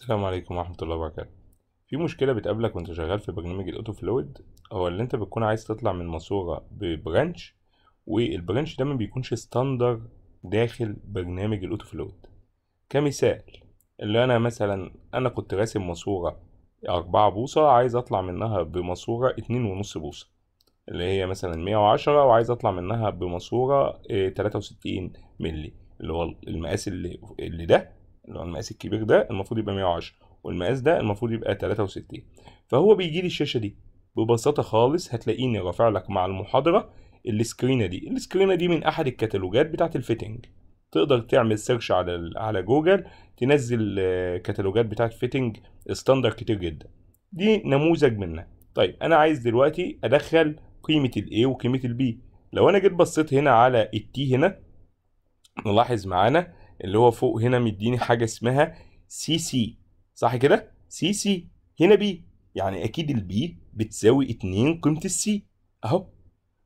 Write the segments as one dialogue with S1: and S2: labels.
S1: السلام عليكم ورحمة الله وبركاته. في مشكلة بتقابلك وانت شغال في برنامج الاوتو فلويد، هو اللي انت بتكون عايز تطلع من ماسورة ببرانش، والبرانش ده ما بيكونش ستاندر داخل برنامج الاوتو فلويد. كمثال، اللي انا مثلا كنت راسم ماسورة 4 بوصة، عايز اطلع منها بماسورة 2.5 بوصة، اللي هي مثلا 110، وعايز اطلع منها بماسورة 63 ملي، اللي هو المقاس اللي ده، اللي هو المقاس الكبير ده المفروض يبقى 110، والمقاس ده المفروض يبقى 63. فهو بيجي لي الشاشة دي ببساطة خالص، هتلاقيني رافع لك مع المحاضرة السكرينة دي من احد الكتالوجات بتاعت الفيتنج. تقدر تعمل سيرش على جوجل، تنزل كتالوجات بتاعت فيتنج ستاندر كتير جدا. دي نموذج منها. طيب انا عايز دلوقتي ادخل قيمة ال A وقيمة ال B. لو انا جيت بصيت هنا على ال T هنا، نلاحظ معانا اللي هو فوق هنا مديني حاجة اسمها CC، صح كده؟ CC هنا B، يعني اكيد ال B بتساوي 2 قيمة ال C اهو.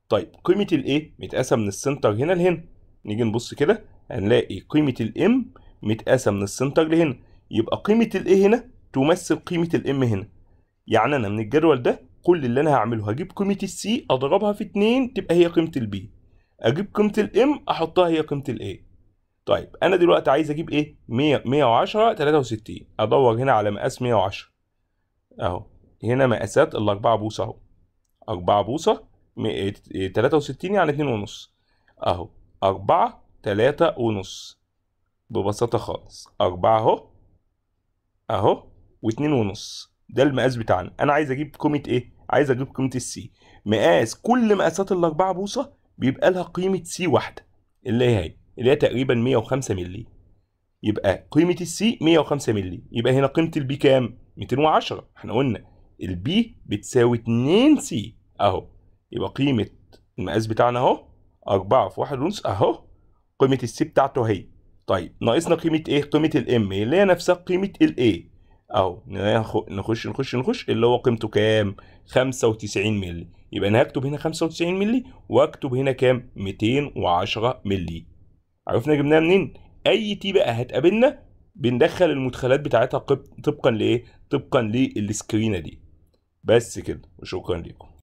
S1: طيب قيمة ال A متقاسة من السنتر هنا لهنا، نيجي نبص كده هنلاقي قيمة ال M متقاسة من السنتر لهنا، يبقى قيمة ال A هنا تمثل قيمة ال M هنا. يعني انا من الجدول ده كل اللي انا هعمله هجيب قيمة السي اضربها في 2 تبقى هي قيمة البي، اجيب قيمة الام احطها هي قيمة الاي. طيب انا دلوقتي عايز اجيب ايه؟ 100 110 63، ادور هنا على مقاس 110 اهو. هنا مقاسات الاربعة بوصة اهو، 4 بوصة 63 يعني 2 ونص اهو، 4 3 ونص. ببساطة خالص 4 اهو اهو، و2 ونص، ده المقاس بتاعنا. انا عايز اجيب قيمه ايه؟ عايز اجيب قيمه السي. مقاس كل مقاسات الاربعه بوصه بيبقى لها قيمه سي واحده، اللي هي تقريبا 105 مللي. يبقى قيمه السي 105 مللي، يبقى هنا قيمه البي كام؟ 210. احنا قلنا البي بتساوي 2 سي اهو، يبقى قيمه المقاس بتاعنا اهو 4 في 1 ونص اهو، قيمه السي بتاعته اهي. طيب ناقصنا قيمه ايه؟ قيمه الام اللي هي نفسها قيمه الاي اهو. نخش اللي هو قيمته كام؟ 95 مللي. يبقى انا هكتب هنا 95 مللي واكتب هنا كام؟ 210 مللي. عرفنا جبناها منين؟ اي تي بقى هتقابلنا بندخل المدخلات بتاعتها طبقا لايه؟ طبقا للسكرينه دي. بس كده وشكرا لكم.